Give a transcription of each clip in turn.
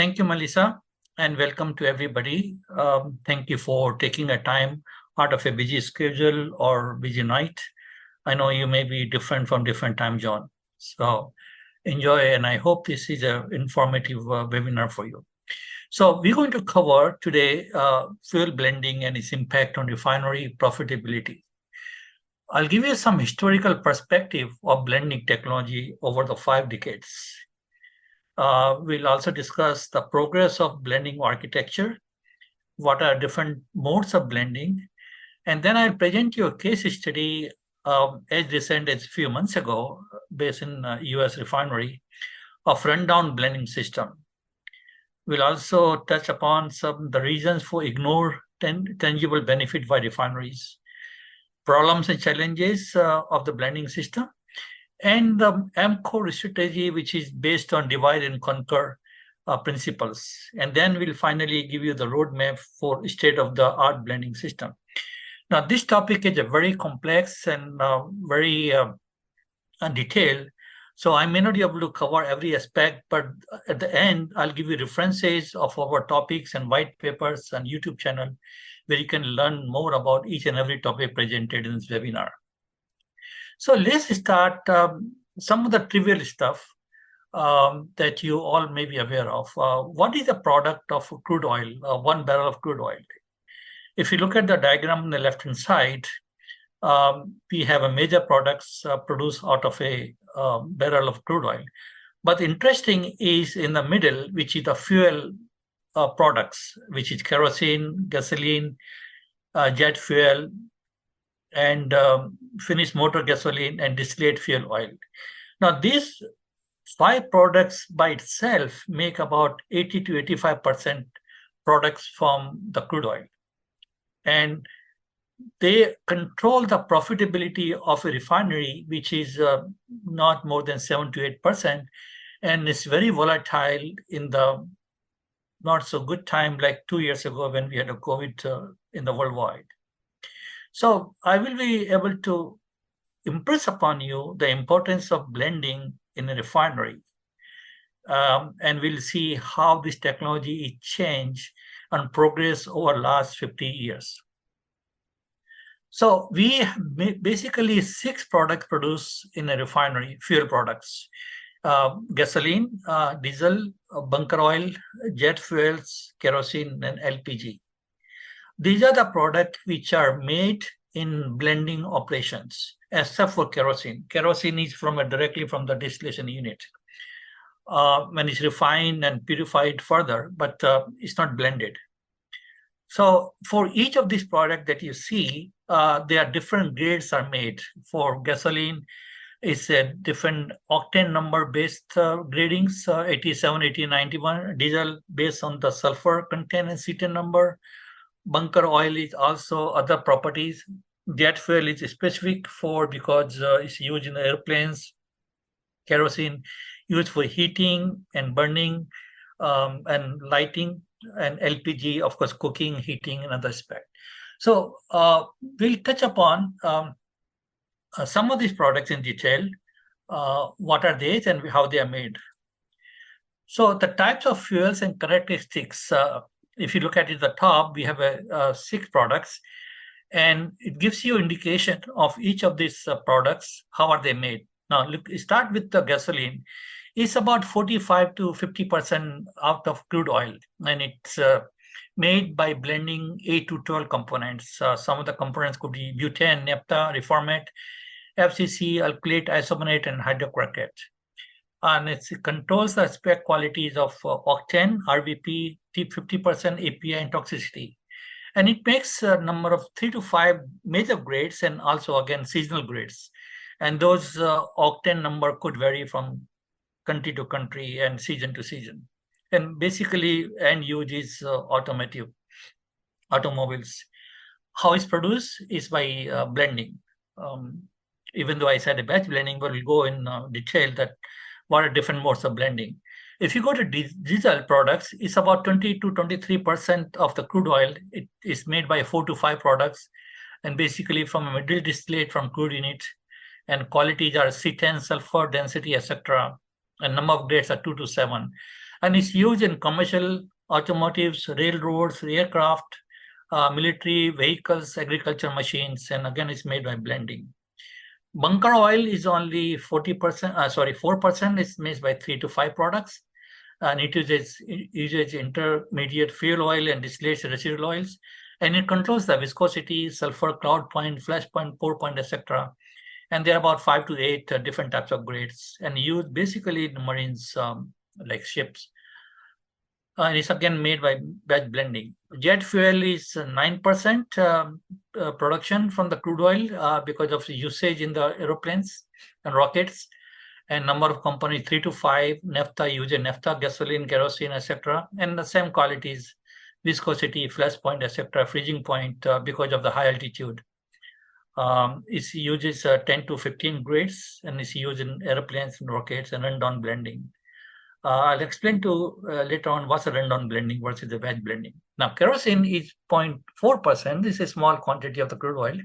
Thank you, Melissa, and welcome to everybody. Thank you for taking a time out of a busy schedule or busy night. I know you may be different from different time zone. So enjoy, and I hope this is an informative webinar for you. So we're going to cover today fuel blending and its impact on refinery profitability. I'll give you some historical perspective of blending technology over the 5 decades. We'll also discuss the progress of blending architecture, what are different modes of blending, and then I'll present you a case study as recent as a few months ago, based in US refinery, of rundown blending system. We'll also touch upon the reasons for ignore tangible benefit by refineries, problems and challenges of the blending system, and the AMCO strategy, which is based on divide and conquer principles. And then we'll finally give you the roadmap for state-of-the-art blending system. Now, this topic is a very complex and very detailed, so I may not be able to cover every aspect, but at the end, I'll give you references of our topics and white papers and YouTube channel where you can learn more about each and every topic presented in this webinar. So let's start some of the trivial stuff that you all may be aware of. What is the product of crude oil, 1 barrel of crude oil? If you look at the diagram on the left-hand side, we have a major products produced out of a barrel of crude oil. But interesting is in the middle, which is the fuel products, which is kerosene, gasoline, jet fuel, and finished motor gasoline and distillate fuel oil. Now, these 5 products by itself make about 80 to 85% products from the crude oil. And they control the profitability of a refinery, which is not more than 7 to 8%, and it's very volatile in the not so good time like 2 years ago when we had a COVID in the worldwide. So I will be able to impress upon you the importance of blending in a refinery. And we'll see how this technology is changed and progress over the last 50 years. So we have basically 6 products produced in a refinery, fuel products: gasoline, diesel, bunker oil, jet fuels, kerosene, and LPG. These are the products which are made in blending operations, except for kerosene. Kerosene is directly from the distillation unit when it's refined and purified further, but it's not blended. So for each of these products that you see, there are different grades are made. For gasoline, it's a different octane number based gradings, 87, 80, 91. Diesel based on the sulfur content and cetane number. Bunker oil is also other properties. Jet fuel is specific for because it's used in airplanes. Kerosene used for heating and burning and lighting. And LPG, of course, cooking, heating, and other aspect. So we'll touch upon some of these products in detail. What are they and how they are made? So the types of fuels and characteristics, if you look at it at the top, we have 6 products, and it gives you indication of each of these products, how are they made. Now, look, start with the gasoline. It's about 45 to 50% out of crude oil, and it's made by blending 8 to 12 components. Some of the components could be butane, naphtha, reformate, FCC, alkylate, isomonate, and hydrocrackate. And it controls the spec qualities of octane, RVP, 50% API, and toxicity. And it makes a number of 3 to 5 major grades and also, again, seasonal grades. And those octane number could vary from country to country and season to season. And basically, end use is automobiles. How it's produced is by blending. Even though I said a batch blending, but we'll go in detail that what are different modes of blending. If you go to diesel products, it's about 20 to 23% of the crude oil. It is made by 4 to 5 products, and basically from a middle distillate from crude unit. And qualities are C10, sulfur, density, etc. And number of grades are 2 to 7. And it's used in commercial, automotives, railroads, aircraft, military vehicles, agriculture machines, and again, it's made by blending. Bunker oil is only 40%, 4%. It's made by 3 to 5 products. And it uses intermediate fuel oil and distillates residual oils. And it controls the viscosity, sulfur, cloud point, flash point, pour point, etc. And there are about 5 to 8 different types of grades and used basically in marines like ships. And it's again made by batch blending. Jet fuel is 9% production from the crude oil because of the usage in the aeroplanes and rockets. And number of companies 3 to 5. Naphtha uses naphtha, gasoline, kerosene, etc. And the same qualities, viscosity, flash point, etc. Freezing point because of the high altitude. It uses 10 to 15 grades and is used in airplanes and rockets and run-down blending. I'll explain to later on what's a run-down blending versus the batch blending. Now, kerosene is 0.4%. This is a small quantity of the crude oil,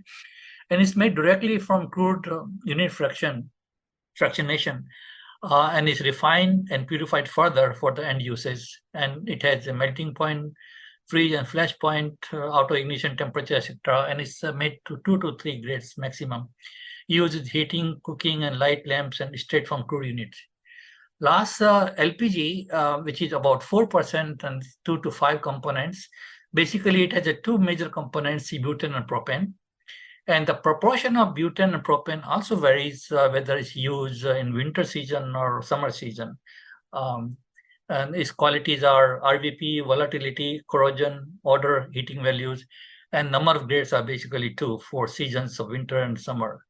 and it's made directly from crude unit fractionation, and is refined and purified further for the end uses. And it has a melting point, freeze and flash point, auto ignition temperature, etc. And it's made to 2 to 3 grades maximum. Uses heating, cooking, and light lamps, and straight from crude units. Last LPG, which is about 4% and 2 to 5 components. Basically, it has 2 major components, butane and propane. And the proportion of butane and propane also varies whether it's used in winter season or summer season. And its qualities are RVP, volatility, corrosion, odor, heating values, and number of grades are basically 2 for seasons of winter and summer.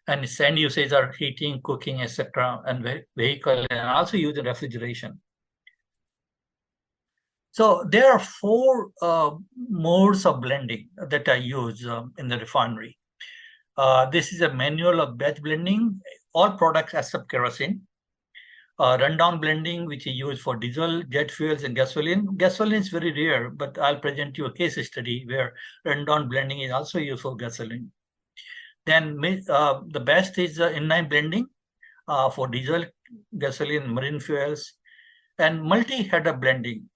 And its end uses are heating, cooking, etc., and vehicle, and also used in refrigeration. So there are 4 modes of blending that I use in the refinery. This is a manual of batch blending, all products except kerosene. Rundown blending, which is used for diesel, jet fuels, and gasoline. Gasoline is very rare, but I'll present you a case study where rundown blending is also used for gasoline. Then the best is inline blending for diesel, gasoline, marine fuels, and multi-header blending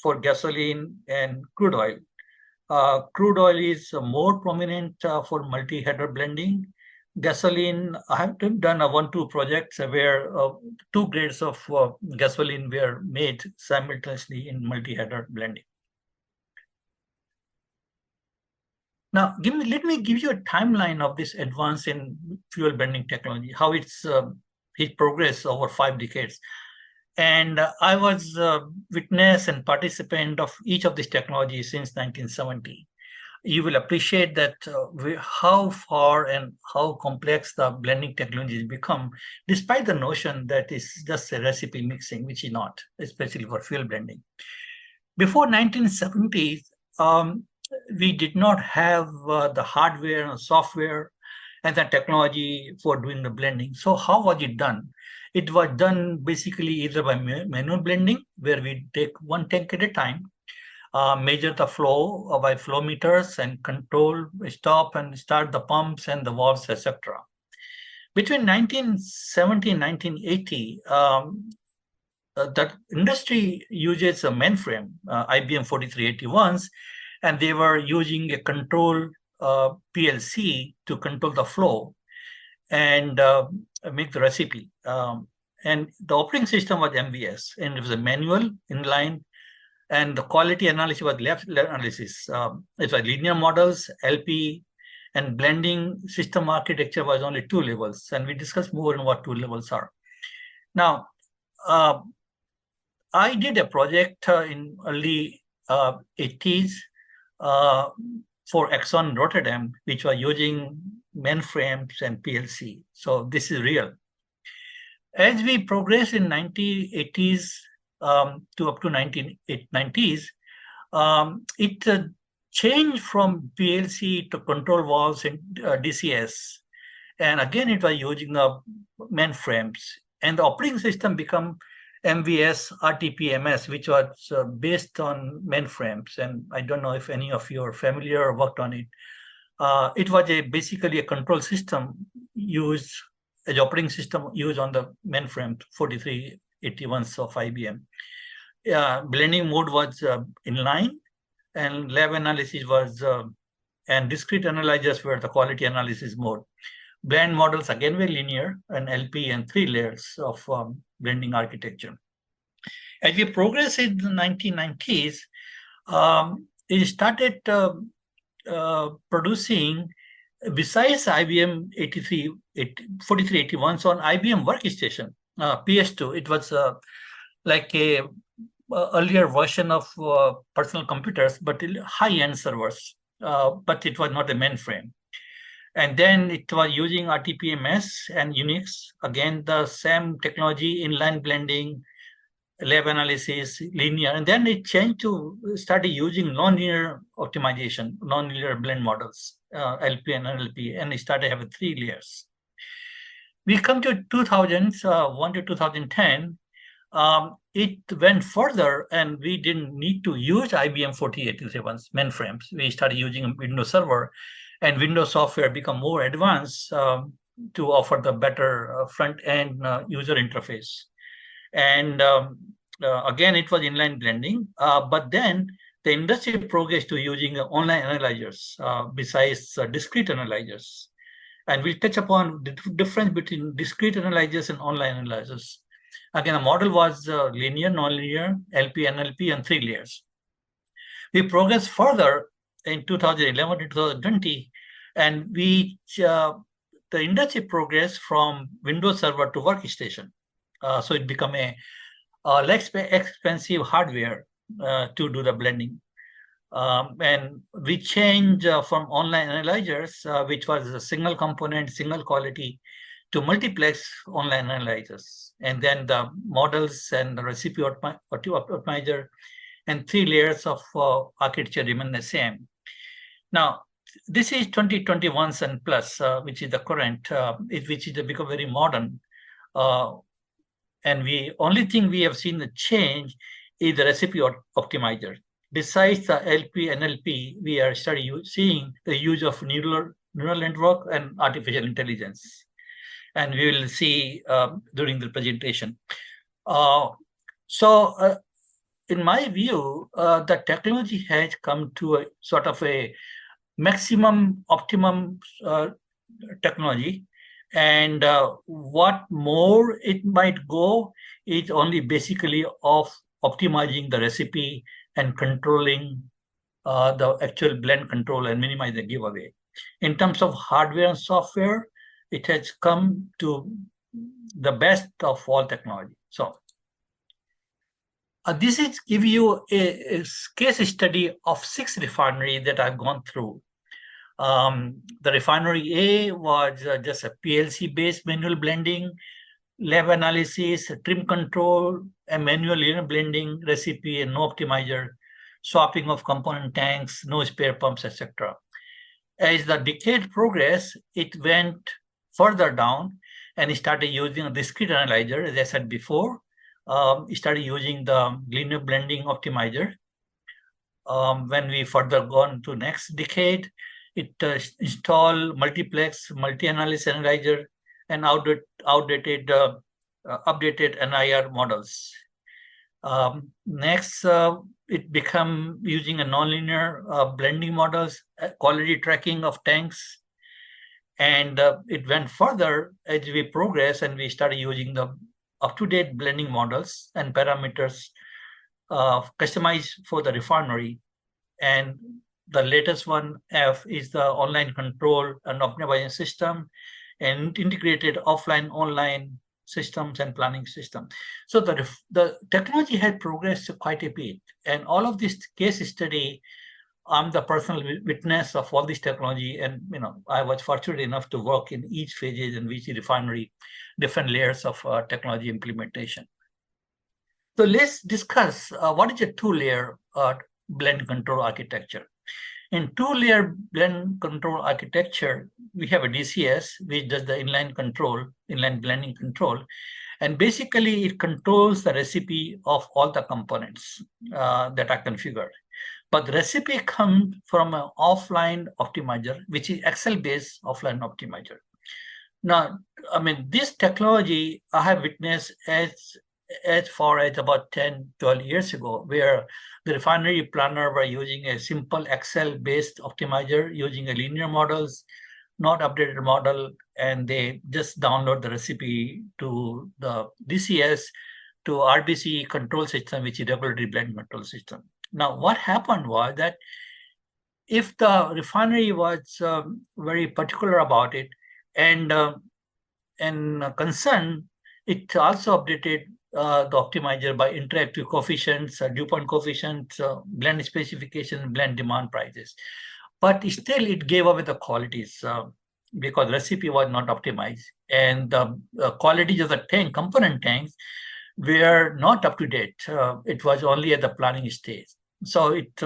for gasoline and crude oil. Crude oil is more prominent for multi-header blending. Gasoline, I have done a 1-2 projects where 2 grades of gasoline were made simultaneously in multi-header blending. Now, let me give you a timeline of this advance in fuel blending technology, how it's progressed over 5 decades. And I was witness and participant of each of these technologies since 1970. You will appreciate that how far and how complex the blending technology has become, despite the notion that it's just a recipe mixing, which is not, especially for fuel blending. Before 1970s, we did not have the hardware and software and the technology for doing the blending. So how was it done? It was done basically either by manual blending, where we take 1 tank at a time, measure the flow by flow meters and control, stop and start the pumps and the valves, etc. Between 1970 and 1980, the industry uses a mainframe, IBM 4381s, and they were using a control PLC to control the flow and make the recipe. And the operating system was MVS, and it was a manual, inline, and the quality analysis was lab analysis. It was linear models, LP, and blending system architecture was only 2 levels, and we discussed more on what 2 levels are. Now, I did a project in early 80s for Exxon Rotterdam, which was using mainframes and PLC. So this is real. As we progress in 1980s to up to 1990s, it changed from PLC to control valves in DCS. And again, it was using the mainframes. And the operating system became MVS RTPMS, which was based on mainframes. And I don't know if any of you are familiar or worked on it. It was basically a control system used as operating system used on the mainframe 4381s of IBM. blending mode was inline, and lab analysis was, and discrete analyzers were the quality analysis mode. Blend models again were linear, and LP, and 3 layers of blending architecture. As we progress in the 1990s, it started producing, besides IBM 4381, so on IBM workstation, PH2, it was like a earlier version of personal computers, but high-end servers, but it was not a mainframe. And then it was using RTPMS and Unix, again, the same technology, inline blending, lab analysis, linear, and then it changed to started using nonlinear optimization, nonlinear blend models, LP and NLP, and it started having 3 layers. We come to 2001 to 2010, it went further, and we didn't need to use IBM 4887's mainframes. We started using Windows Server, and Windows software become more advanced to offer the better front-end user interface. And again, it was inline blending, but then the industry progressed to using online analyzers besides discrete analyzers. And we'll touch upon the difference between discrete analyzers and online analyzers. Again, the model was linear, nonlinear, LP, NLP, and 3 layers. We progressed further in 2011 to 2020, and the industry progressed from Windows Server to workstation. So it became a less expensive hardware to do the blending. And we changed from online analyzers, which was a single component, single quality, to multiplex online analyzers. And then the models and the recipe optimizer and 3 layers of architecture remain the same. Now, this is 2021 and plus, which is the current, which is become very modern. And only thing we have seen the change is the recipe optimizer. Besides the LP and NLP, we are seeing the use of neural network and artificial intelligence. And we will see during the presentation. In my view, the technology has come to a sort of a maximum, optimum technology. And what more it might go is only basically of optimizing the recipe and controlling the actual blend control and minimize the giveaway. In terms of hardware and software, it has come to the best of all technology. So this is give you a case study of 6 refineries that I've gone through. The refinery A was just a PLC-based manual blending, lab analysis, trim control, a manual linear blending recipe, and no optimizer, swapping of component tanks, no spare pumps, etc. As the decade progressed, it went further down and it started using a discrete analyzer, as I said before. It started using the linear blending optimizer. When we further gone to next decade, it installed multiplex, multi-analysis analyzer, and updated NIR models. Next, it became using a nonlinear blending models, quality tracking of tanks. And it went further as we progress, and we started using the up-to-date blending models and parameters customized for the refinery. And the latest one, F, is the online control and optimization system and integrated offline, online systems and planning system. So the technology had progressed quite a bit. And all of this case study, I'm the personal witness of all this technology. And I was fortunate enough to work in each phases in which refinery, different layers of technology implementation. So let's discuss what is a 2-layer blend control architecture. In 2-layer blend control architecture, we have a DCS, which does the inline blending control. And basically, it controls the recipe of all the components that are configured. But the recipe comes from an offline optimizer, which is Excel-based offline optimizer. Now, this technology I have witnessed as as far as about 10, 12 years ago, where the refinery planner were using a simple Excel-based optimizer using a linear models, not updated model, and they just download the recipe to the DCS to RBC control system, which is regulatory blend control system. Now, what happened was that if the refinery was very particular about it and concerned, it also updated the optimizer by interactive coefficients, dew point coefficients, blend specification, blend demand prices. But still, it gave away the qualities because recipe was not optimized, and the qualities of the tank, component tanks, were not up to date. It was only at the planning stage, so it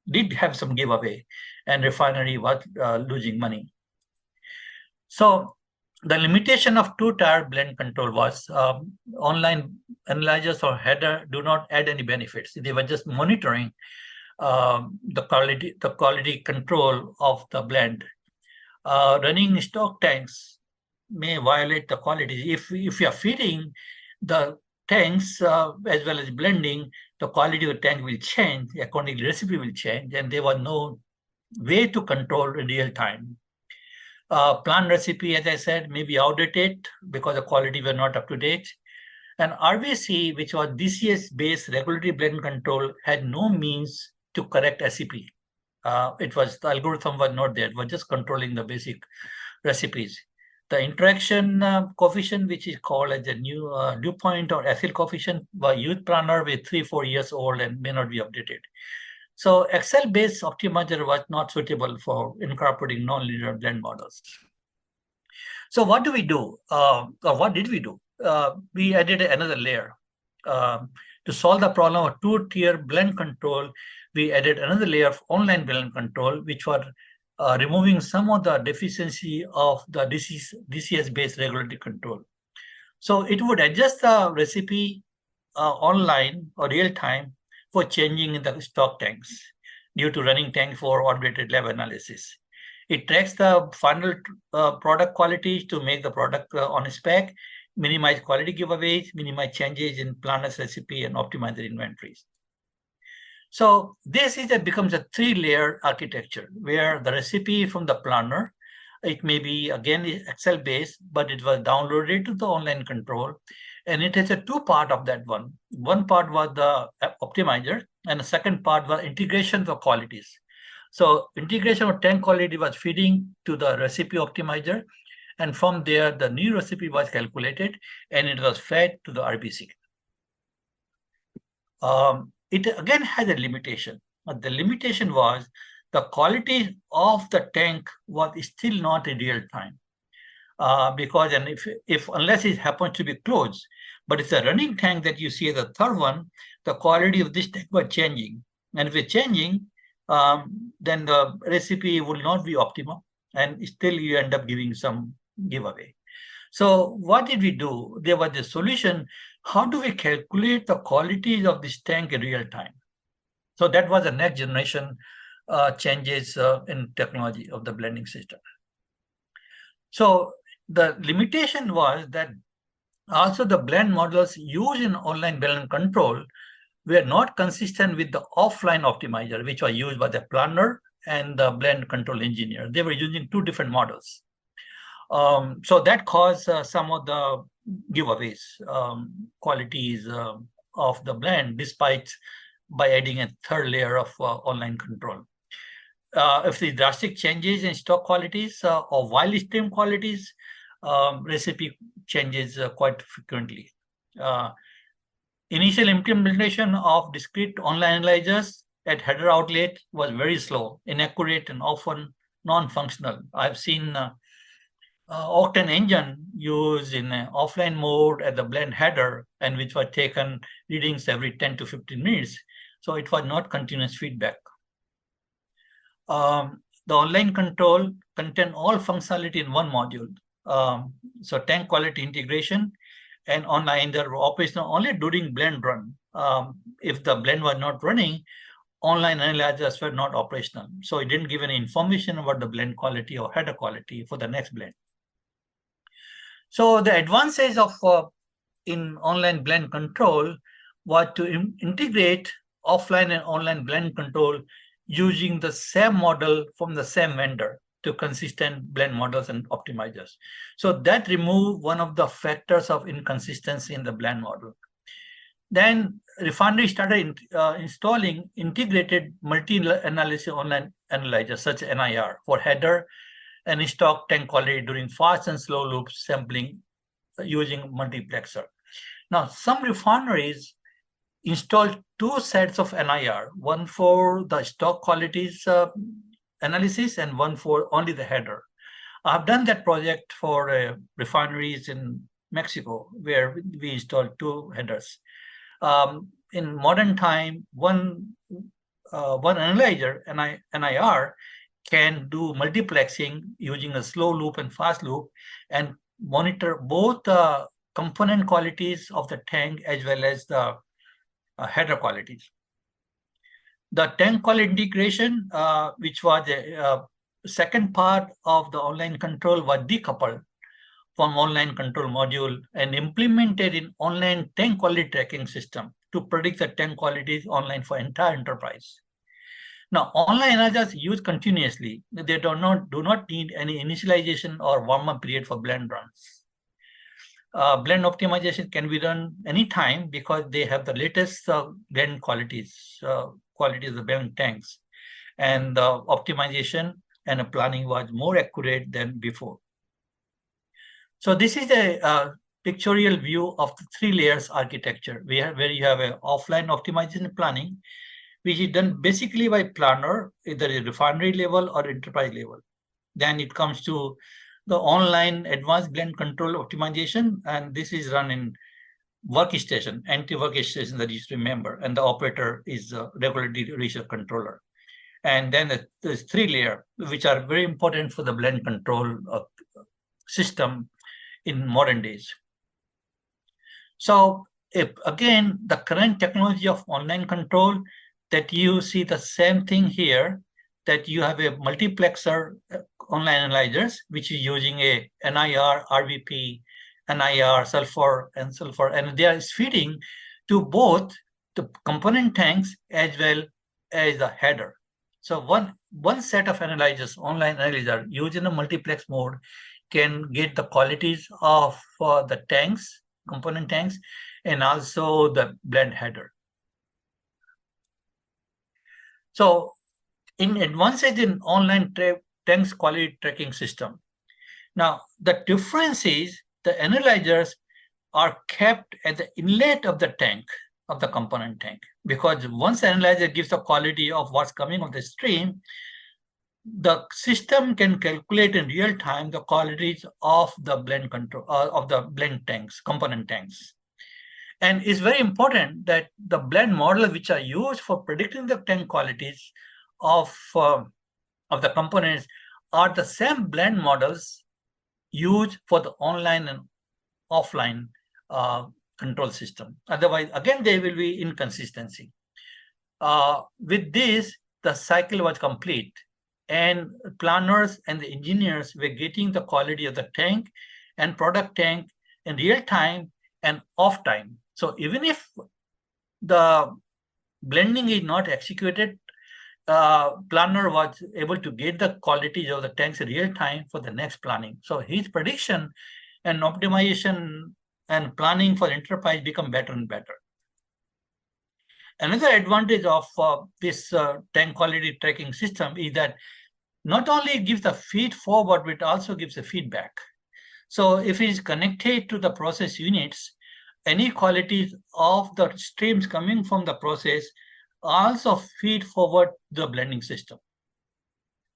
did have some giveaway, and refinery was losing money. So the limitation of two-tier blend control was online analyzers or header do not add any benefits. They were just monitoring the quality control of the blend. Running stock tanks may violate the quality. If you are feeding the tanks as well as blending, the quality of the tank will change, accordingly recipe will change, and there was no way to control in real time. Plant recipe, as I said, may be outdated because the quality were not up to date. And RBC, which was DCS-based regulatory blend control, had no means to correct SEP. It was the algorithm was not there; it was just controlling the basic recipes. The interaction coefficient, which is called as the new dew point or ethyl coefficient, was youth planner with 3-4 years old and may not be updated. So Excel-based optimizer was not suitable for incorporating nonlinear blend models. So what do we do? Or what did we do? We added another layer. To solve the problem of two-tier blend control, we added another layer of online blend control, which were removing some of the deficiency of the DCS-based regulatory control. So it would adjust the recipe online or real time for changing in the stock tanks due to running tank for automated lab analysis. It tracks the final product quality to make the product on spec, minimize quality giveaways, minimize changes in planner's recipe, and optimize the inventories. So this becomes a three-layer architecture where the recipe from the planner, it may be again Excel-based, but it was downloaded to the online control. And it has a two-part of that one. One part was the optimizer, and the second part was integration of qualities. So integration of tank quality was feeding to the recipe optimizer, and from there, the new recipe was calculated, and it was fed to the RBC. It again has a limitation. The limitation was the quality of the tank was still not in real time. Because and if unless it happens to be closed, but it's a running tank that you see the third one, the quality of this tank was changing. And if it's changing, then the recipe will not be optimal, and still you end up giving some giveaway. So what did we do? There was a solution. How do we calculate the qualities of this tank in real time? So that was the next generation changes in technology of the blending system. So the limitation was that also the blend models used in online blend control were not consistent with the offline optimizer, which was used by the planner and the blend control engineer. They were using two different models. So that caused some of the giveaways, qualities of the blend, despite by adding a third layer of online control. If the drastic changes in stock qualities or while stream qualities, recipe changes quite frequently. Initial implementation of discrete online analyzers at header outlet was very slow, inaccurate, and often non-functional. I've seen Octane engine used in offline mode at the blend header, and which were taken readings every 10 to 15 minutes. So it was not continuous feedback. The online control contain all functionality in one module. So tank quality integration and online, they're operational only during blend run. If the blend was not running, online analyzers were not operational. So it didn't give any information about the blend quality or header quality for the next blend. So the advances of in online blend control was to integrate offline and online blend control using the same model from the same vendor to consistent blend models and optimizers. So that removed one of the factors of inconsistency in the blend model. Then Refinery started installing integrated multi-analysis online analyzers such as NIR for header and stock tank quality during fast and slow loop sampling using multiplexer. Now, some refineries installed two sets of NIR, one for the stock qualities analysis and one for only the header. I've done that project for refineries in Mexico, where we installed two headers. In modern time, one analyzer, NIR, can do multiplexing using a slow loop and fast loop and monitor both the component qualities of the tank as well as the header qualities. The tank quality integration, which was the second part of the online control, was decoupled from online control module and implemented in online tank quality tracking system to predict the tank qualities online for entire enterprise. Now, online analyzers used continuously. They do not need any initialization or warm-up period for blend runs. Blend optimization can be done anytime because they have the latest blend qualities of the blend tanks. And the optimization and the planning was more accurate than before. So this is a pictorial view of the 3 layers architecture where you have an offline optimization planning, which is done basically by planner, either a refinery level or enterprise level. Then it comes to the online advanced blend control optimization, and this is run in workstation, anti-workstation that you should remember, and the operator is the regulatory research controller. And then there's 3 layers, which are very important for the blend control system in modern days. So if, again, the current technology of online control, that you see the same thing here, that you have a multiplexer online analyzers, which is using a NIR, RVP, NIR, sulfur, and they are feeding to both the component tanks as well as the header. So one set of analyzers, online analyzer, used in a multiplex mode, can get the qualities of the tanks, component tanks, and also the blend header. So in advances in online tanks quality tracking system. Now, the difference is the analyzers are kept at the inlet of the tank, of the component tank, because once the analyzer gives the quality of what's coming of the stream, the system can calculate in real time the qualities of the blend control of the blend tanks, component tanks. And it's very important that the blend models which are used for predicting the tank qualities of the components are the same blend models used for the online and offline control system. Otherwise, again, there will be inconsistency. With this, the cycle was complete, and planners and the engineers were getting the quality of the tank and product tank in real time and off time. So even if the blending is not executed, planner was able to get the qualities of the tanks in real time for the next planning. So his prediction and optimization and planning for enterprise become better and better. Another advantage of this tank quality tracking system is that not only it gives the feed forward, but it also gives the feedback. So if it is connected to the process units, any qualities of the streams coming from the process also feed forward the blending system.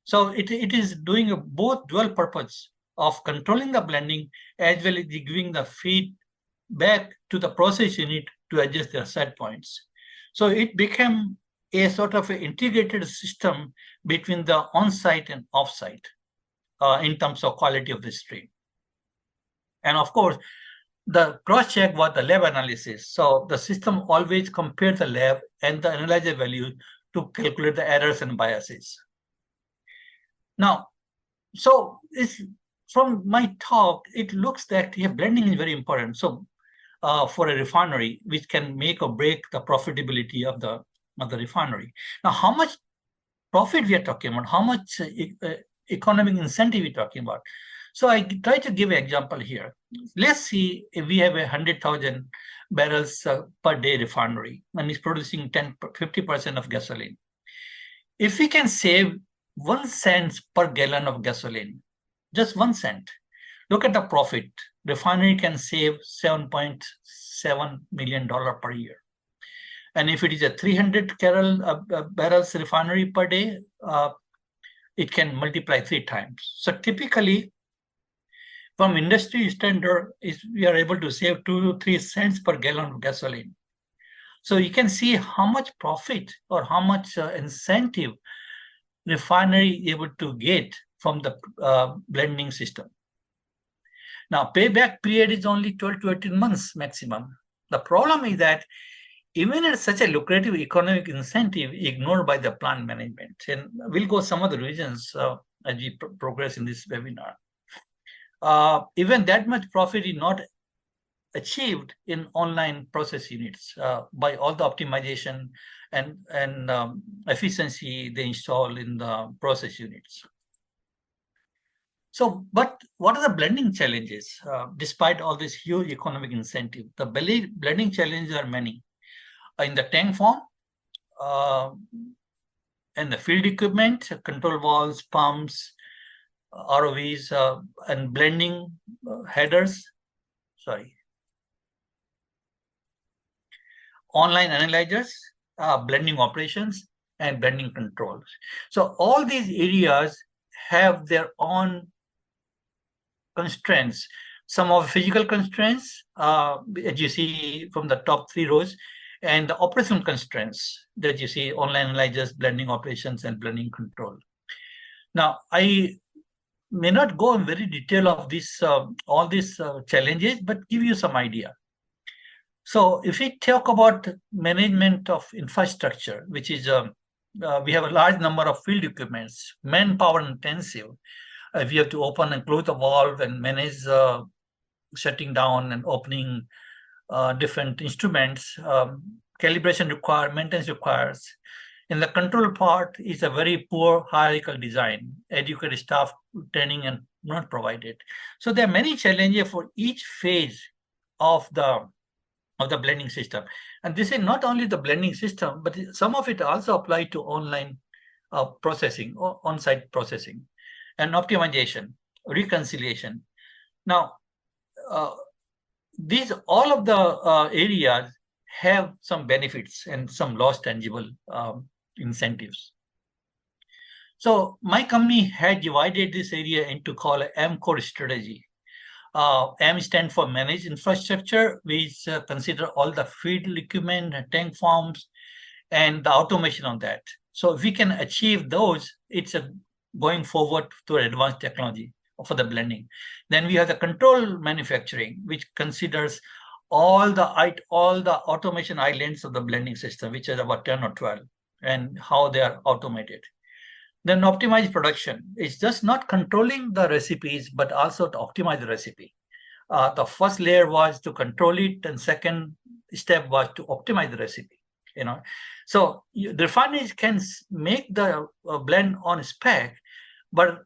So it is doing both dual purpose of controlling the blending as well as giving the feedback to the process unit to adjust their set points. So it became a sort of an integrated system between the on-site and off-site in terms of quality of the stream. And of course, the cross-check was the lab analysis. So the system always compared the lab and the analyzer value to calculate the errors and biases. Now, so from my talk, it looks that blending is very important. So for a refinery, which can make or break the profitability of the refinery. Now, how much profit we are talking about? How much economic incentive we are talking about? So I try to give an example here. Let's see if we have 100,000 barrels per day refinery and it's producing 50% of gasoline. If we can save 1 cent per gallon of gasoline, just 1 cent, look at the profit. Refinery can save $7.7 million per year. And if it is a 300 barrels refinery per day, it can multiply 3 times. So typically, from industry standard, we are able to save 2 to 3 cents per gallon of gasoline. So you can see how much profit or how much incentive refinery is able to get from the blending system. Now, payback period is only 12 to 18 months maximum. The problem is that even at such a lucrative economic incentive ignored by the plant management, and we'll go some of the reasons as we progress in this webinar. Even that much profit is not achieved in online process units by all the optimization and efficiency they install in the process units. So, but what are the blending challenges? Despite all this huge economic incentive, the blending challenges are many. In the tank form, and the field equipment, control valves, pumps, ROVs, and blending headers, online analyzers, blending operations, and blending controls. So all these areas have their own constraints. Some of physical constraints, as you see from the top 3 rows, and the operational constraints that you see: online analyzers, blending operations, and blending control. Now, I may not go in very detail of this all these challenges, but give you some idea. So if we talk about management of infrastructure, which is we have a large number of field equipments, manpower intensive. We have to open and close the valve and manage shutting down and opening different instruments. Calibration maintenance requires. In the control part is a very poor hierarchical design. Educated staff training and not provided. So there are many challenges for each phase of the blending system. And this is not only the blending system, but some of it also apply to online processing or on-site processing and optimization, reconciliation. Now, all of the areas have some benefits and some lost tangible incentives. So my company had divided this area into called an M-core strategy. M stands for managed infrastructure, which consider all the field equipment, tank farms, and the automation on that. So if we can achieve those, it's going forward to advanced technology for the blending. Then we have the control manufacturing, which considers all the automation islands of the blending system, which is about 10 or 12, and how they are automated. Then optimized production is just not controlling the recipes, but also to optimize the recipe. The first layer was to control it, and second step was to optimize the recipe. So the refineries can make the blend on spec, but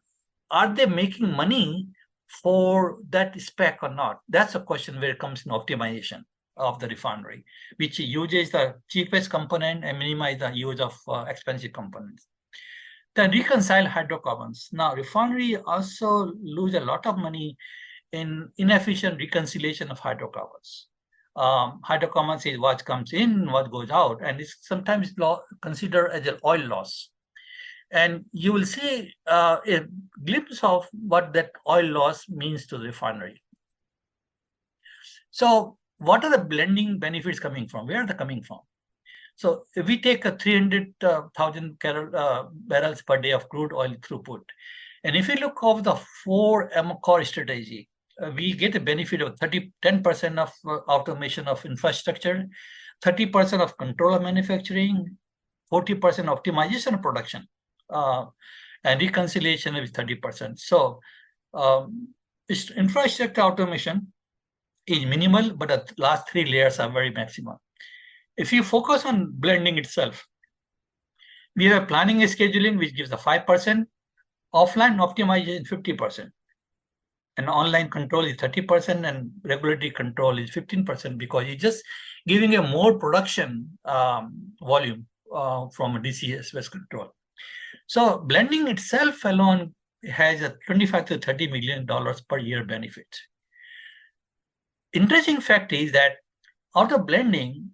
are they making money for that spec or not? That's a question where it comes in optimization of the refinery, which uses the cheapest component and minimize the use of expensive components. Then reconcile hydrocarbons. Now, refinery also lose a lot of money in inefficient reconciliation of hydrocarbons. Hydrocarbons is what comes in, what goes out, and it's sometimes considered as an oil loss. And you will see a glimpse of what that oil loss means to the refinery. So what are the blending benefits coming from? Where are they coming from? So if we take a 300,000 barrels per day of crude oil throughput, and if we look over the 4 core strategy, we get a benefit of 10% of automation of infrastructure, 30% of control of manufacturing, 40% optimization of production, and reconciliation is 30%. So infrastructure automation is minimal, but the last 3 layers are very maximum. If you focus on blending itself, we have planning and scheduling, which gives a 5%, offline optimization 50%, and online control is 30%, and regulatory control is 15%, because you're just giving a more production volume from a DCS control. So blending itself alone has a $25 to $30 million per year benefit. Interesting fact is that out of blending,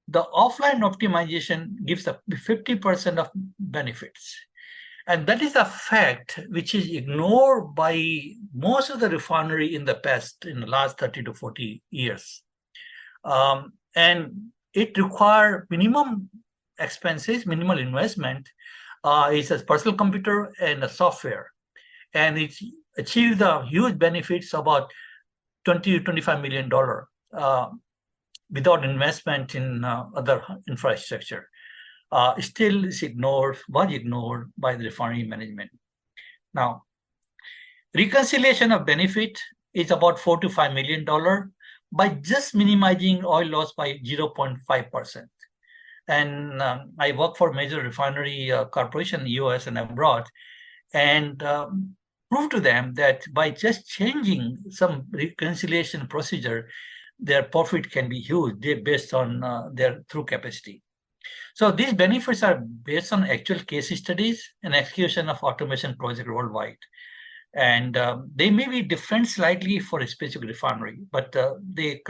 the offline optimization gives a 50% of benefits. And that is a fact which is ignored by most of the refinery in the past, in the last 30 to 40 years. And it requires minimum expenses, minimal investment. It's a personal computer and a software. And it's achieved the huge benefits, about $20 to $25 million without investment in other infrastructure. Still is was ignored by the refinery management. Now, reconciliation of benefit is about $4 to $5 million by just minimizing oil loss by 0.5%. And I work for major refinery corporation in the US and abroad, and prove to them that by just changing some reconciliation procedure, their profit can be huge based on their through capacity. So these benefits are based on actual case studies and execution of automation project worldwide. And they may be different slightly for a specific refinery, but they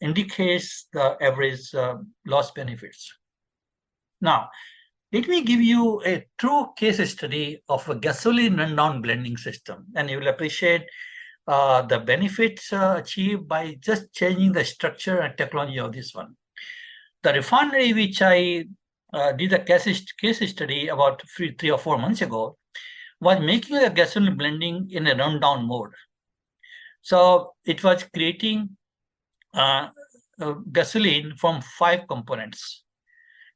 indicate the average loss benefits. Now, let me give you a true case study of a gasoline rundown blending system, and you will appreciate the benefits achieved by just changing the structure and technology of this one. The refinery which I did a case study about 3 or 4 months ago was making the gasoline blending in a rundown mode. So it was creating gasoline from 5 components.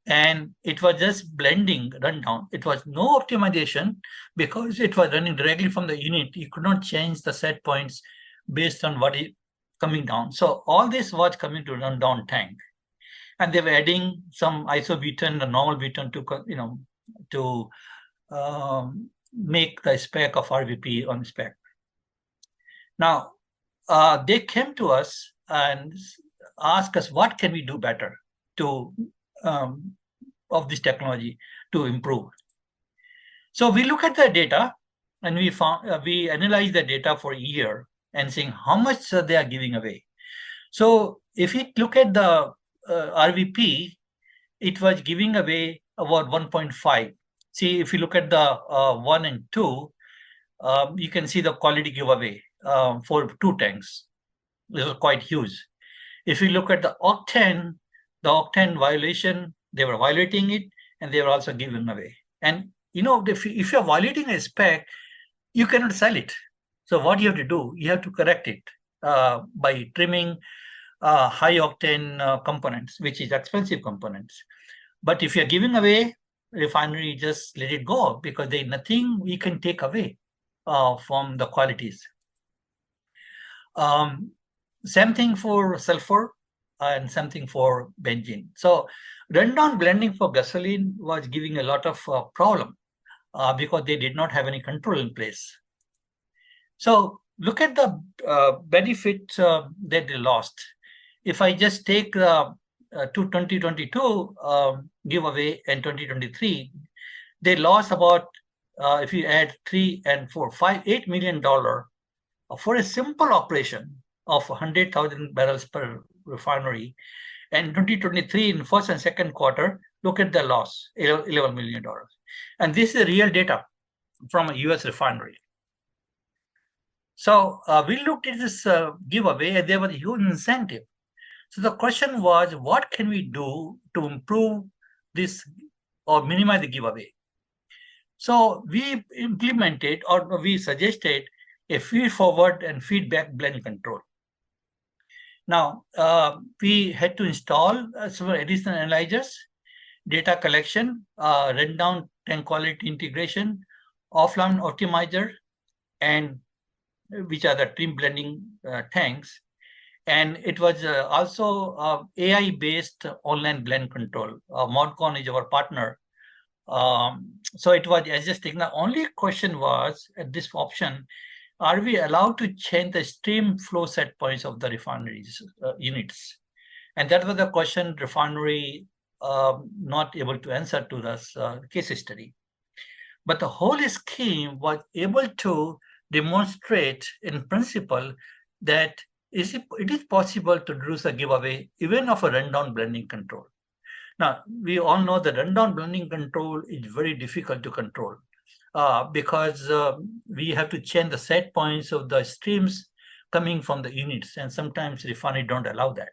And it was just blending rundown. It was no optimization because it was running directly from the unit. You could not change the set points based on what is coming down. So all this was coming to rundown tank. And they were adding some isobutane, the normal butane to make the spec of RVP on spec. Now, they came to us and asked us, what can we do better to of this technology to improve? So we look at the data, and we analyze the data for a year and seeing how much they are giving away. So if you look at the RVP, it was giving away about 1.5. See, if you look at the 1 and 2, you can see the quality giveaway for 2 tanks. This is quite huge. If you look at the octane violation, they were violating it, and they were also giving away. And if you're violating a spec, you cannot sell it. So what you have to do, you have to correct it by trimming high octane components, which is expensive components. But if you're giving away, refinery just let it go, because there's nothing we can take away from the qualities. Same thing for sulfur and something for benzene. So rundown blending for gasoline was giving a lot of problem because they did not have any control in place. So look at the benefit that they lost. If I just take the 2022 giveaway and 2023, they lost about, if you add 3 and 4, $8 million for a simple operation of 100,000 barrels per refinery. And 2023, in first and second quarter, look at the loss, $11 million. And this is real data from a US refinery. So we looked at this giveaway, and there was a huge incentive. So the question was, what can we do to improve this or minimize the giveaway? So we implemented, or we suggested, a feed-forward and feedback blend control. Now, we had to install some additional analyzers, data collection, rundown tank quality integration, offline optimizer, and which are the trim blending tanks. And it was also AI-based online blend control. Modcon is our partner. So it was adjusting. The only question was at this option, are we allowed to change the stream flow set points of the refineries units? And that was the question refinery not able to answer to this case study. But the whole scheme was able to demonstrate in principle that it is possible to do a giveaway even of a rundown blending control. Now, we all know that rundown blending control is very difficult to control because we have to change the set points of the streams coming from the units, and sometimes refinery don't allow that.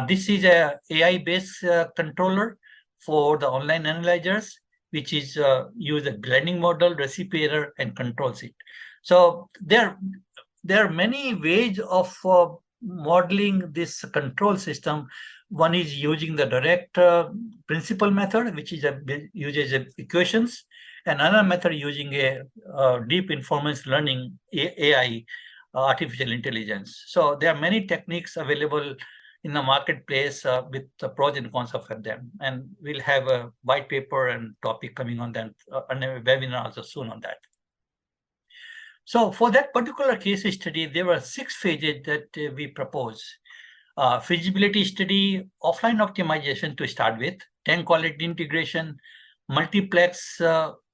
This is a AI-based controller for the online analyzers, which is use a blending model, recipient, and controls it. So there are many ways of modeling this control system. One is using the direct principal method, which is uses equations, and another method using a deep information learning AI, artificial intelligence. So there are many techniques available in the marketplace with the pros and cons of them. And we'll have a white paper and topic coming on that, and a webinar also soon on that. So for that particular case study, there were 6 phases that we propose. Feasibility study, offline optimization to start with, tank quality integration, multiplex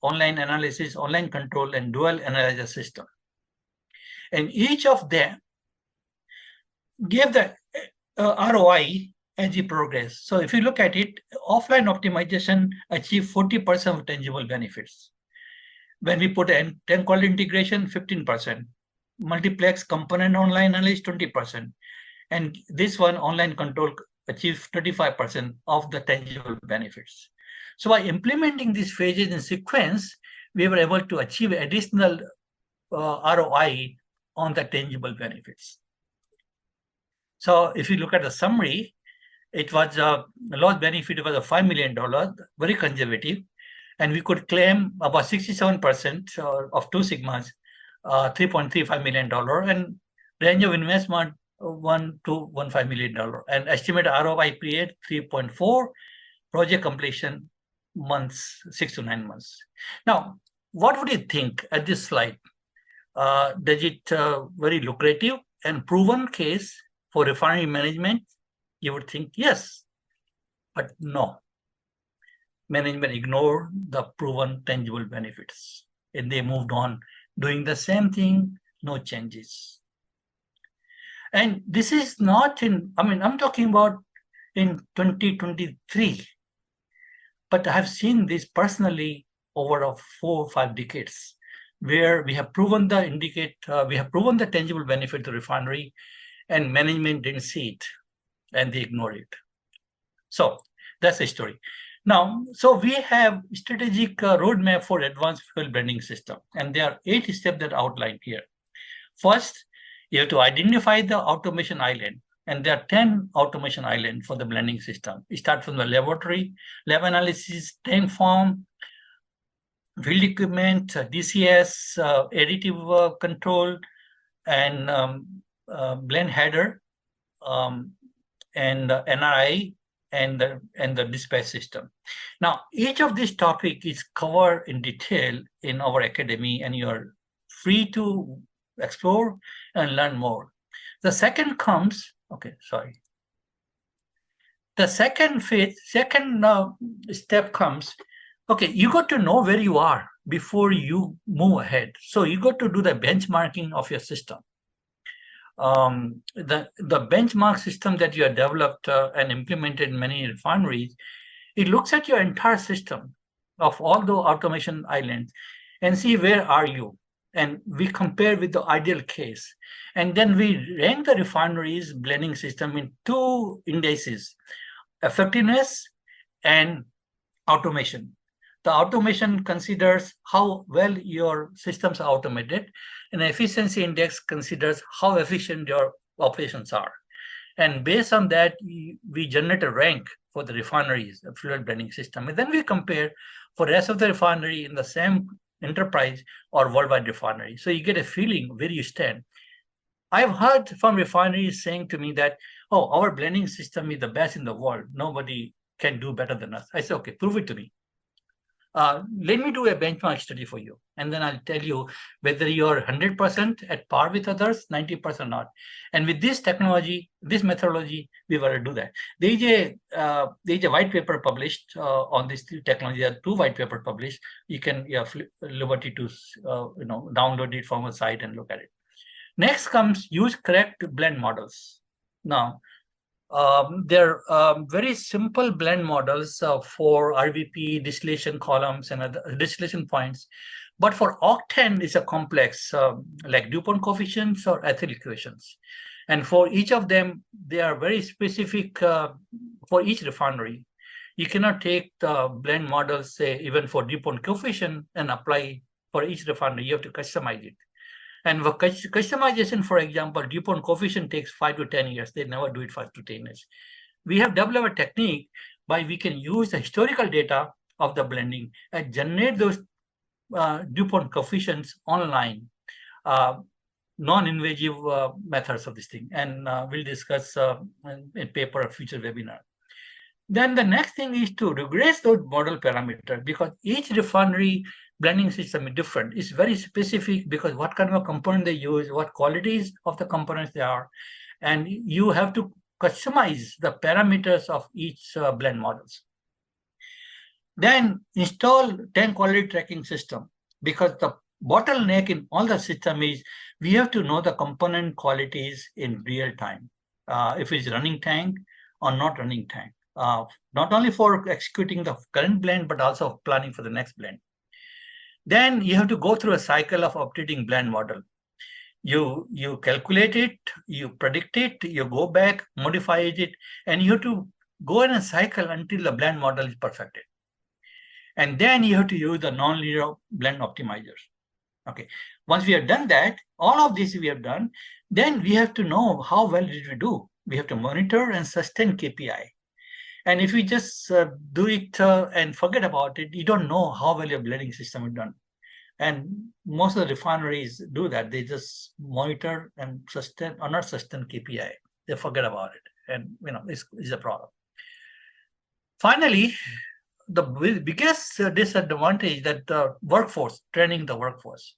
online analysis, online control, and dual analyzer system. And each of them gave the ROI as you progress. So if you look at it, offline optimization achieved 40% of tangible benefits. When we put tank quality integration, 15%. Multiplex component online analysis, 20%. And this one, online control, achieved 35% of the tangible benefits. So by implementing these phases in sequence, we were able to achieve additional ROI on the tangible benefits. So if you look at the summary, it was a loss benefit was a $5 million, very conservative, and we could claim about 67% of 2 sigmas, $3.35 million, and range of investment $1 to $1.5 million, and estimated ROI period 3.4, project completion months 6 to 9 months. Now, what would you think at this slide? Does it very lucrative and proven case for refinery management? You would think yes, but no. Management ignored the proven tangible benefits, and they moved on doing the same thing, no changes. And this is not I'm talking about in 2023, but I have seen this personally over 4 or 5 decades, where we have proven the tangible benefit to refinery, and management didn't see it, and they ignored it. So that's the story. Now, so we have strategic roadmap for advanced fuel blending system, and there are 8 steps that are outlined here. First, you have to identify the automation island, and there are 10 automation islands for the blending system. You start from the laboratory, lab analysis, tank form, field equipment, DCS, additive control, and blend header, and NRI, and the dispatch system. Now, each of these topics is covered in detail in our academy, and you're free to explore and learn more. The second comes, The second step comes, you got to know where you are before you move ahead. So you got to do the benchmarking of your system. The benchmark system that you have developed and implemented in many refineries, it looks at your entire system of all the automation islands and see where are you. And we compare with the ideal case. And then we rank the refineries blending system in 2 indices, effectiveness and automation. The automation considers how well your systems are automated, and efficiency index considers how efficient your operations are. And based on that, we generate a rank for the refineries, a fuel blending system. And then we compare for the rest of the refinery in the same enterprise or worldwide refinery. So you get a feeling where you stand. I've heard from refineries saying to me that, oh, our blending system is the best in the world. Nobody can do better than us. I say, okay, prove it to me. Let me do a benchmark study for you, and then I'll tell you whether you're 100% at par with others, 90% not. And with this technology, this methodology, we will do that. There is a white paper published on this technology. There are two white papers published. You can have liberty to download it from a site and look at it. Next comes use correct blend models. Now, they're very simple blend models for RVP, distillation columns, and other distillation points. But for octane, it's a complex, like DuPont coefficients or ethyl equations. And for each of them, they are very specific for each refinery. You cannot take the blend models, say, even for DuPont coefficient and apply for each refinery. You have to customize it. And for customization, for example, DuPont coefficient takes 5 to 10 years. They never do it 5 to 10 years. We have developed a technique by we can use the historical data of the blending and generate those DuPont coefficients online, non-invasive methods of this thing. And we'll discuss in paper or future webinar. Then the next thing is to regress those model parameters, because each refinery blending system is different. It's very specific because what kind of a component they use, what qualities of the components they are, and you have to customize the parameters of each blend models. Then install tank quality tracking system, because the bottleneck in all the system is we have to know the component qualities in real time. If it's running tank or not running tank. Not only for executing the current blend, but also planning for the next blend. Then you have to go through a cycle of updating blend model. You calculate it, you predict it, you go back, modify it, and you have to go in a cycle until the blend model is perfected. And then you have to use the nonlinear blend optimizers. Okay, once we have done that, all of this we have done, then we have to know how well did we do. We have to monitor and sustain KPI. And if we just do it and forget about it, you don't know how well your blending system is done. And most of the refineries do that. They just monitor and sustain or not sustain KPI. They forget about it. And it's a problem. Finally, the biggest disadvantage that the workforce, training the workforce.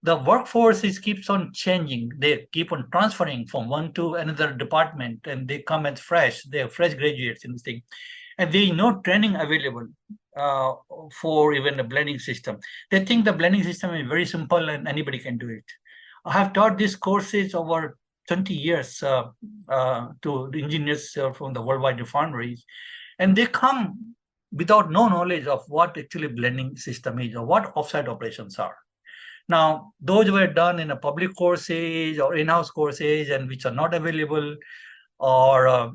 The workforce keeps on changing. They keep on transferring from one to another department, and they come as fresh. They are fresh graduates in this thing, and there is no training available for even a blending system. They think the blending system is very simple and anybody can do it. I have taught these courses over 20 years to engineers from the worldwide refineries, and they come without no knowledge of what actually blending system is or what offsite operations are. Now, those were done in a public courses or in-house courses and which are not available, or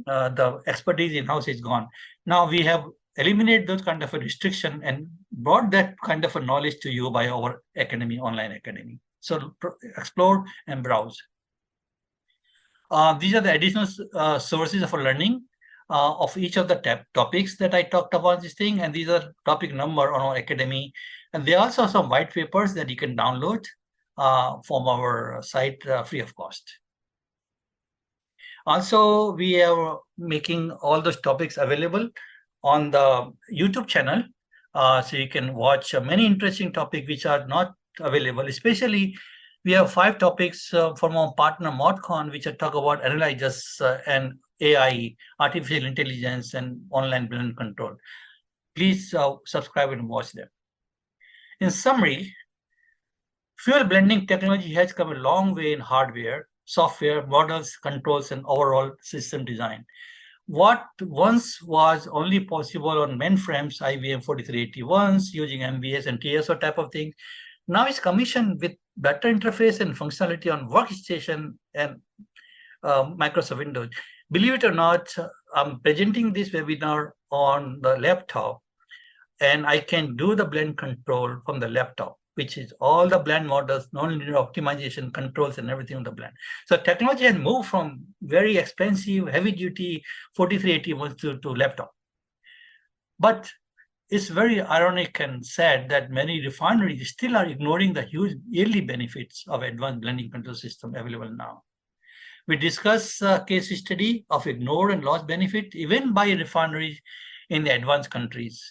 the expertise in-house is gone. Now we have eliminated those kind of a restriction and brought that kind of a knowledge to you by our academy, online academy. So explore and browse. These are the additional sources of learning of each of the topics that I talked about this thing, and these are topic number on our academy. And there are also some white papers that you can download from our site free of cost. Also, we are making all those topics available on the YouTube channel. So you can watch many interesting topics which are not available. Especially, we have 5 topics from our partner ModCon, which talk about analyzers and AI, artificial intelligence, and online blend control. Please subscribe and watch them. In summary, fuel blending technology has come a long way in hardware, software, models, controls, and overall system design. What once was only possible on mainframes, IBM 4381s, using MBS and TSO type of thing, now is commissioned with better interface and functionality on workstation and Microsoft Windows. Believe it or not, I'm presenting this webinar on the laptop, and I can do the blend control from the laptop, which is all the blend models, non-linear optimization controls, and everything on the blend. So technology has moved from very expensive, heavy-duty 4381 to laptop. But it's very ironic and sad that many refineries still are ignoring the huge yearly benefits of advanced blending control system available now. We discuss a case study of ignored and lost benefit even by refineries in the advanced countries.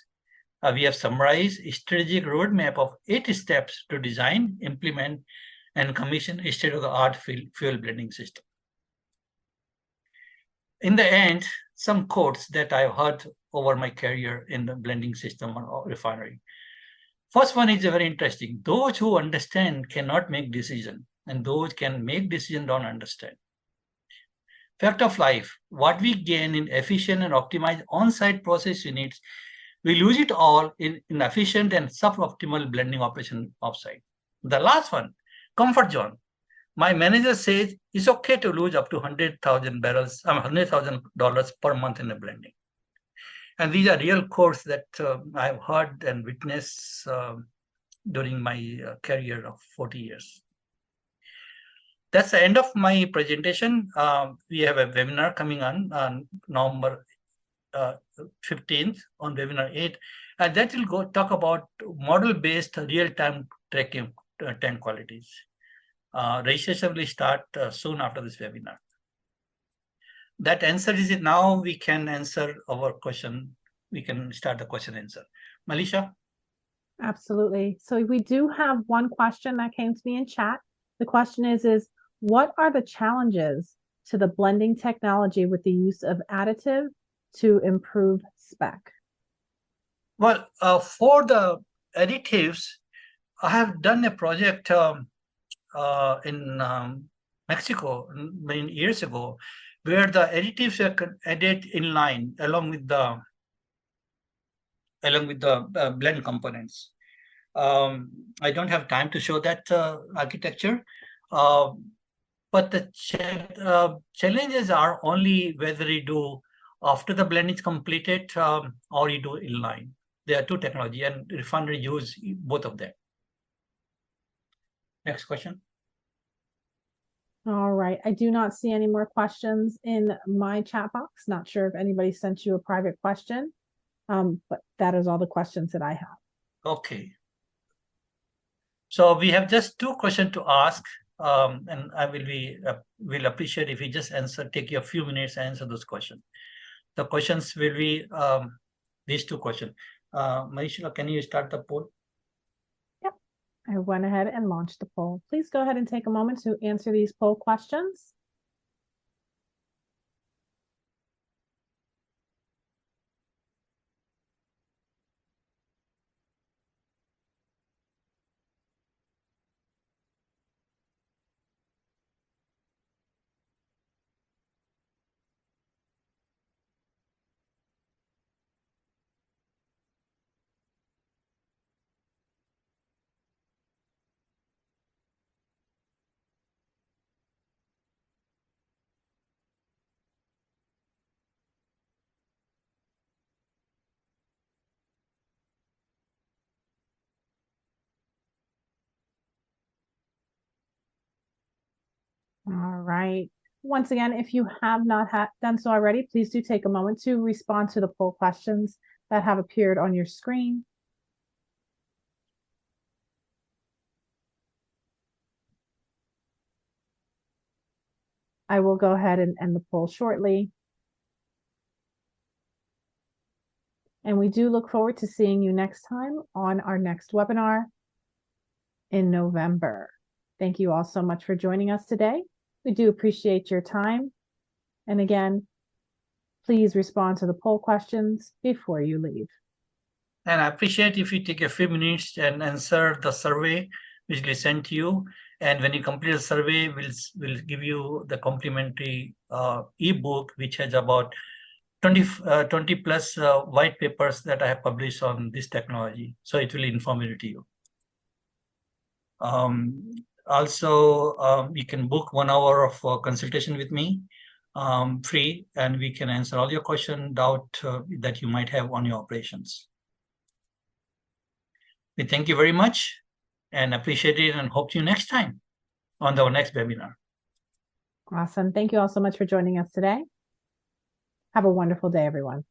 We have summarized a strategic roadmap of 8 steps to design, implement, and commission a state-of-the-art fuel blending system. In the end, some quotes that I've heard over my career in the blending system or refinery. First one is very interesting. Those who understand cannot make decision, and those can make decision don't understand. Fact of life, what we gain in efficient and optimized on-site process units, we lose it all in inefficient and suboptimal blending operation offsite. The last one, comfort zone. My manager says it's okay to lose up to 100,000 barrels, $100,000 per month in the blending. And these are real quotes that I've heard and witnessed during my career of 40 years. That's the end of my presentation. We have a webinar coming on November 15th on webinar 8, and that will go talk about model-based real-time tracking tank qualities. Registration will start soon after this webinar. That answer is it. Now we can answer our question. We can start the question answer. Malisha? Absolutely. So we do have one question that came to me in chat. The question is what are the challenges to the blending technology with the use of additive to improve spec? Well, for the additives, I have done a project in Mexico many years ago, where the additives are added in line along with the blend components. I don't have time to show that architecture, but the challenges are only whether you do after the blend is completed or you do in line. There are two technology, and refinery use both of them. Next question. All right. I do not see any more questions in my chat box. Not sure if anybody sent you a private question, but that is all the questions that I have. Okay. So we have just two questions to ask, and I will appreciate if you just take you a few minutes and answer those questions. The questions will be these two questions. Marisha, can you start the poll? Yep. I went ahead and launched the poll. Please go ahead and take a moment to answer these poll questions. All right. Once again, if you have not done so already, please do take a moment to respond to the poll questions that have appeared on your screen. I will go ahead and end the poll shortly. And we do look forward to seeing you next time on our next webinar in November. Thank you all so much for joining us today. We do appreciate your time. And again, please respond to the poll questions before you leave. And I appreciate if you take a few minutes and answer the survey which we sent to you. And when you complete the survey, we'll give you the complimentary ebook, which has about 20 plus white papers that I have published on this technology. So it will inform you to you. Also, you can book 1 hour of consultation with me, free, and we can answer all your questions, doubt that you might have on your operations. We thank you very much and appreciate it, and hope to you next time on our next webinar. Awesome. Thank you all so much for joining us today. Have a wonderful day, everyone.